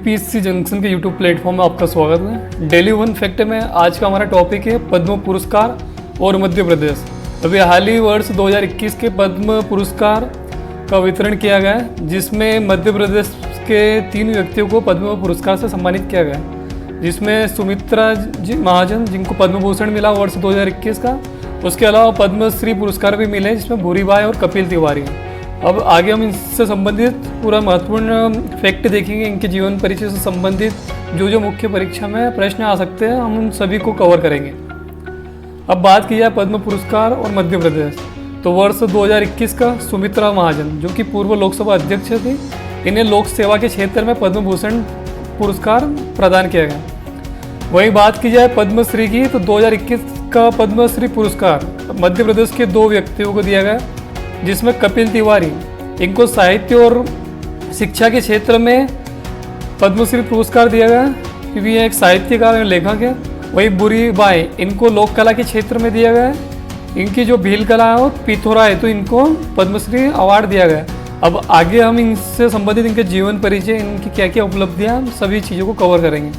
UPSC junction के YouTube platform में आपका स्वागत है। डेली वन फैक्ट में आज का हमारा टॉपिक है पद्म पुरस्कार और मध्य प्रदेश। अभी हाल ही वर्ष 2021 के पद्म पुरस्कार का वितरण किया गया है, जिसमें मध्य प्रदेश के 3 व्यक्तियों को पद्म पुरस्कार से सम्मानित किया गया है, जिसमें सुमित्रा जी महाजन जिनको पद्म भूषण मिला वर्ष 2021 का। उसके अलावा पद्मश्री पुरस्कार भी मिले, जिसमें भूरी बाई और कपिल तिवारी। अब आगे हम इससे संबंधित पूरा महत्वपूर्ण फैक्ट देखेंगे। इनके जीवन परिचय से संबंधित जो जो मुख्य परीक्षा में प्रश्न आ सकते हैं, हम उन सभी को कवर करेंगे। अब बात की जाए पद्म पुरस्कार और मध्य प्रदेश, तो वर्ष 2021 का सुमित्रा महाजन जो कि पूर्व लोकसभा अध्यक्ष थी, इन्हें लोक सेवा के क्षेत्र में पद्म भूषण पुरस्कार प्रदान किया गया। वहीं बात की जाए पद्मश्री की, तो 2021 का पद्मश्री पुरस्कार मध्य प्रदेश के 2 व्यक्तियों को दिया गया, जिसमें कपिल तिवारी, इनको साहित्य और शिक्षा के क्षेत्र में पद्मश्री पुरस्कार दिया गया क्योंकि ये एक साहित्यकार और लेखक है। वहीं भूरी बाई, इनको लोक कला के क्षेत्र में दिया गया है। इनकी जो भील कला है और पिथौरा है, तो इनको पद्मश्री अवार्ड दिया गया। अब आगे हम इनसे संबंधित इनके जीवन परिचय, इनकी क्या क्या उपलब्धियाँ, सभी चीज़ों को कवर करेंगे।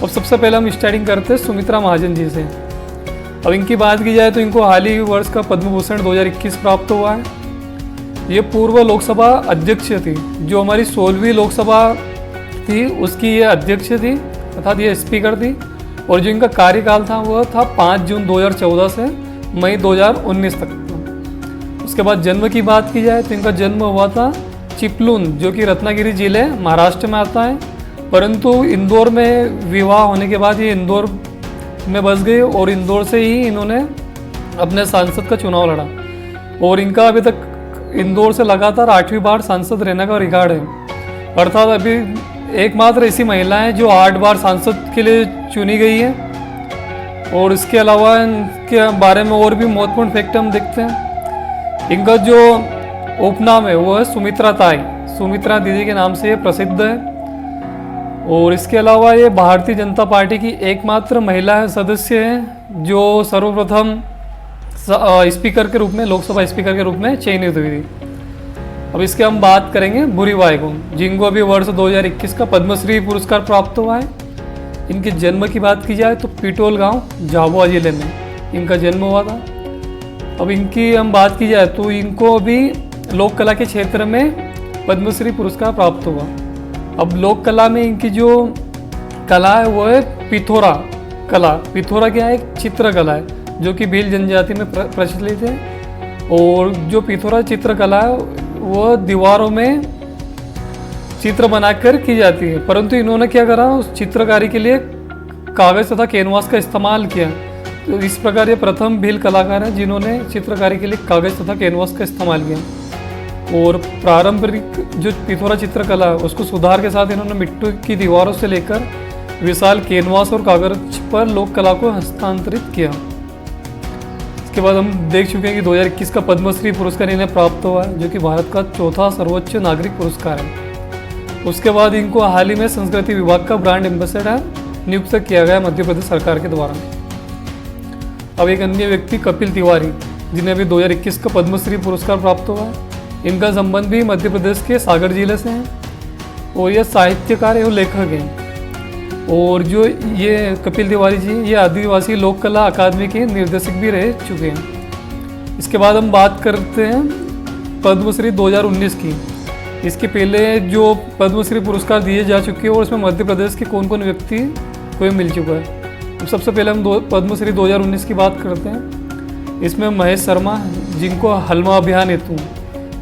अब सबसे पहले हम स्टार्टिंग करते हैं सुमित्रा महाजन जी से। अब इनकी बात की जाए तो इनको हाल ही वर्ष का पद्म भूषण 2021 प्राप्त हुआ है। ये पूर्व लोकसभा अध्यक्ष थी, जो हमारी 16वीं लोकसभा थी उसकी ये अध्यक्ष थी, अर्थात ये स्पीकर थी। और जो इनका कार्यकाल था वह था 5 जून 2014 से मई 2019 तक। उसके बाद जन्म की बात की जाए तो इनका जन्म हुआ था चिपलून, जो कि रत्नागिरी जिले महाराष्ट्र में आता है, परंतु इंदौर में विवाह होने के बाद ये इंदौर में बस गए और इंदौर से ही इन्होंने अपने सांसद का चुनाव लड़ा। और इनका अभी तक इंदौर से लगातार 8वीं बार सांसद रहने का रिकॉर्ड है। अर्थात अभी एकमात्र ऐसी महिला है जो 8 बार सांसद के लिए चुनी गई है। और इसके अलावा इनके बारे में और भी महत्वपूर्ण फैक्ट हम देखते हैं। इनका जो उपनाम है वो है सुमित्रा ताई, सुमित्रा दीदी के नाम से ये प्रसिद्ध है। और इसके अलावा ये भारतीय जनता पार्टी की एकमात्र महिला सदस्य है जो सर्वप्रथम स्पीकर के रूप में, लोकसभा स्पीकर के रूप में चयनित हुई थी। अब इसके हम बात करेंगे भूरी बाई को, जिनको अभी वर्ष 2021 का पद्मश्री पुरस्कार प्राप्त हुआ है। इनके जन्म की बात की जाए तो पिटोल गांव झाबुआ जिले में इनका जन्म हुआ था। अब इनकी हम बात की जाए तो इनको अभी लोक कला के क्षेत्र में पद्मश्री पुरस्कार प्राप्त हुआ। अब लोक कला में इनकी जो कला है वो है पिथौरा कला। पिथौरा क्या है? एक चित्रकला है जो कि भील जनजाति में प्रचलित है। और जो पिथौरा चित्रकला है वो दीवारों में चित्र बनाकर की जाती है, परंतु इन्होंने क्या करा, उस चित्रकारी के लिए कागज़ तथा कैनवास का इस्तेमाल किया। तो इस प्रकार ये प्रथम भील कलाकार हैं जिन्होंने चित्रकारी के लिए कागज़ तथा कैनवास का इस्तेमाल किया। और पारंपरिक जो पिथौरा चित्रकला है उसको सुधार के साथ इन्होंने मिट्टी की दीवारों से लेकर विशाल कैनवास और कागज पर लोक कला को हस्तांतरित किया। इसके बाद हम देख चुके हैं कि 2021 का पद्मश्री पुरस्कार इन्हें प्राप्त हुआ है, जो कि भारत का 4था सर्वोच्च नागरिक पुरस्कार है। उसके बाद इनको हाल ही में संस्कृति विभाग का ब्रांड एम्बेसडर नियुक्त किया गया मध्य प्रदेश सरकार के द्वारा। अब एक अन्य व्यक्ति कपिल तिवारी, जिन्हें अभी 2021 का पद्मश्री पुरस्कार प्राप्त हुआ है। इनका संबंध भी मध्य प्रदेश के सागर जिले से है और यह साहित्यकार एवं लेखक हैं। और जो ये कपिल तिवारी जी, ये आदिवासी लोक कला अकादमी के निर्देशक भी रह चुके हैं। इसके बाद हम बात करते हैं पद्मश्री 2019 की। इसके पहले जो पद्मश्री पुरस्कार दिए जा चुके हैं और इसमें मध्य प्रदेश के कौन कौन व्यक्ति को मिल चुका है। तो सबसे पहले हम पद्मश्री 2019 की बात करते हैं। इसमें महेश शर्मा, जिनको हलमा अभियान हेतु,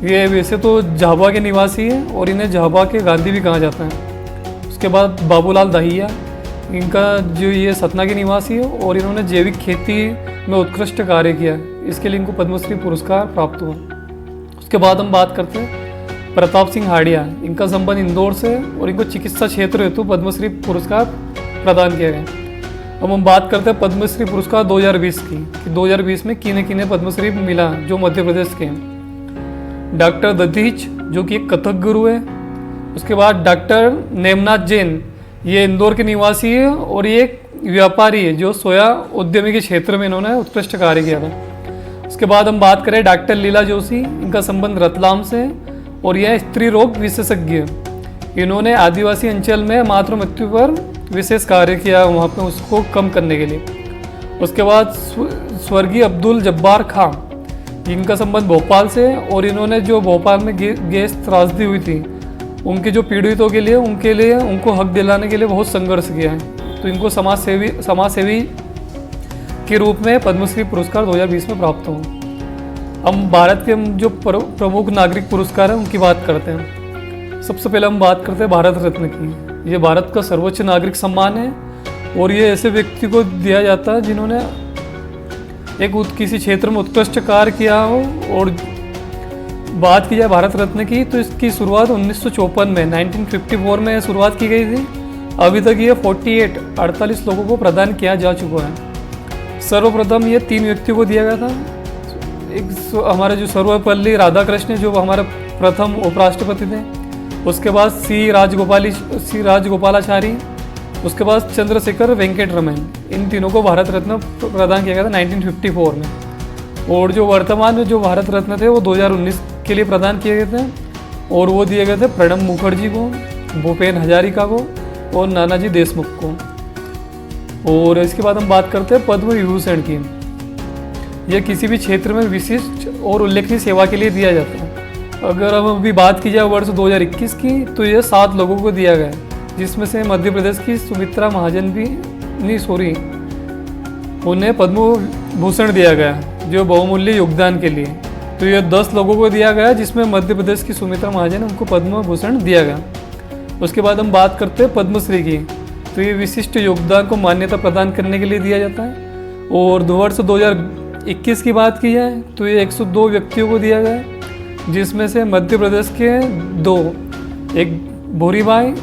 ये वैसे तो झाबुआ के निवासी है और इन्हें झाबुआ के गांधी भी कहा जाता है। उसके बाद बाबूलाल दहिया, इनका जो ये सतना के निवासी है और इन्होंने जैविक खेती में उत्कृष्ट कार्य किया, इसके लिए इनको पद्मश्री पुरस्कार प्राप्त हुआ। उसके बाद हम बात करते हैं प्रताप सिंह हाड़िया, इनका संबंध इंदौर से और इनको चिकित्सा क्षेत्र हेतु पद्मश्री पुरस्कार प्रदान किया गया। अब हम बात करते हैं पद्मश्री पुरस्कार 2020 की, कि 2020 में किन्हें किन्हें पद्मश्री मिला जो मध्य प्रदेश के हैं। डॉक्टर दधीच, जो कि एक कथक गुरु है। उसके बाद डॉक्टर नेमनाथ जैन, ये इंदौर के निवासी है और ये एक व्यापारी है जो सोया उद्यमी के क्षेत्र में इन्होंने उत्कृष्ट कार्य किया था। उसके बाद हम बात करें डॉक्टर लीला जोशी, इनका संबंध रतलाम से और यह स्त्री रोग विशेषज्ञ है। इन्होंने आदिवासी अंचल में मातृ मृत्यु पर विशेष कार्य किया, वहाँ पे उसको कम करने के लिए। उसके बाद स्वर्गीय अब्दुल जब्बार खां, इनका संबंध भोपाल से, और इन्होंने जो भोपाल में गैस त्रासदी हुई थी उनके जो पीड़ितों के लिए उनको हक दिलाने के लिए बहुत संघर्ष किया है। तो इनको समाजसेवी के रूप में पद्मश्री पुरस्कार 2020 में प्राप्त हुआ। हम भारत के जो प्रमुख नागरिक पुरस्कार हैं उनकी बात करते हैं। सबसे पहले हम बात करते हैं भारत रत्न की। ये भारत का सर्वोच्च नागरिक सम्मान है और ये ऐसे व्यक्ति को दिया जाता है जिन्होंने किसी क्षेत्र में उत्कृष्ट कार्य किया हो। और बात की जाए भारत रत्न की तो इसकी शुरुआत 1954 में 1954 में शुरुआत की गई थी। अभी तक ये 48 लोगों को प्रदान किया जा चुका है। सर्वप्रथम ये 3 व्यक्तियों को दिया गया था। एक हमारे जो सर्वपल्ली राधाकृष्ण जो हमारे प्रथम उपराष्ट्रपति थे, उसके बाद सी राजगोपालाचारी, उसके बाद चंद्रशेखर वेंकट रमन, इन तीनों को भारत रत्न प्रदान किया गया था 1954 में। और जो वर्तमान में जो भारत रत्न थे वो 2019 के लिए प्रदान किए गए थे और वो दिए गए थे प्रणब मुखर्जी को, भूपेन हजारिका को और नानाजी देशमुख को। और इसके बाद हम बात करते हैं पद्म विभूषण की। यह किसी भी क्षेत्र में विशिष्ट और उल्लेखनीय सेवा के लिए दिया जाता है। अगर हम अभी बात की जाए वर्ष 2021 की तो यह 7 लोगों को दिया गया, जिसमें से मध्य प्रदेश की सुमित्रा महाजन उन्हें पद्म भूषण दिया गया जो बहुमूल्य योगदान के लिए। तो यह 10 लोगों को दिया गया जिसमें मध्य प्रदेश की सुमित्रा महाजन उनको पद्म भूषण दिया गया। उसके बाद हम बात करते हैं पद्मश्री की। तो ये विशिष्ट योगदान को मान्यता प्रदान करने के लिए दिया जाता है। और वर्ष 2021 की बात की जाए तो ये 102 व्यक्तियों को दिया गया, जिसमें से मध्य प्रदेश के 2, एक भूरीबाई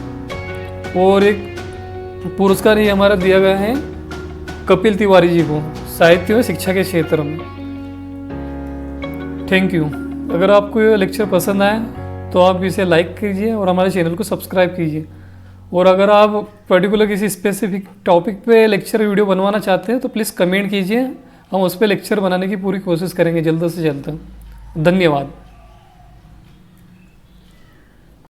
और एक पुरस्कार ये हमारा दिया गया है कपिल तिवारी जी को, साहित्य और शिक्षा के क्षेत्र में। Thank you. अगर आपको ये लेक्चर पसंद आए तो आप इसे लाइक कीजिए और हमारे चैनल को सब्सक्राइब कीजिए। और अगर आप पर्टिकुलर किसी स्पेसिफिक टॉपिक पे लेक्चर वीडियो बनवाना चाहते हैं तो प्लीज़ कमेंट कीजिए, हम उस पर लेक्चर बनाने की पूरी कोशिश करेंगे जल्द से जल्द। धन्यवाद।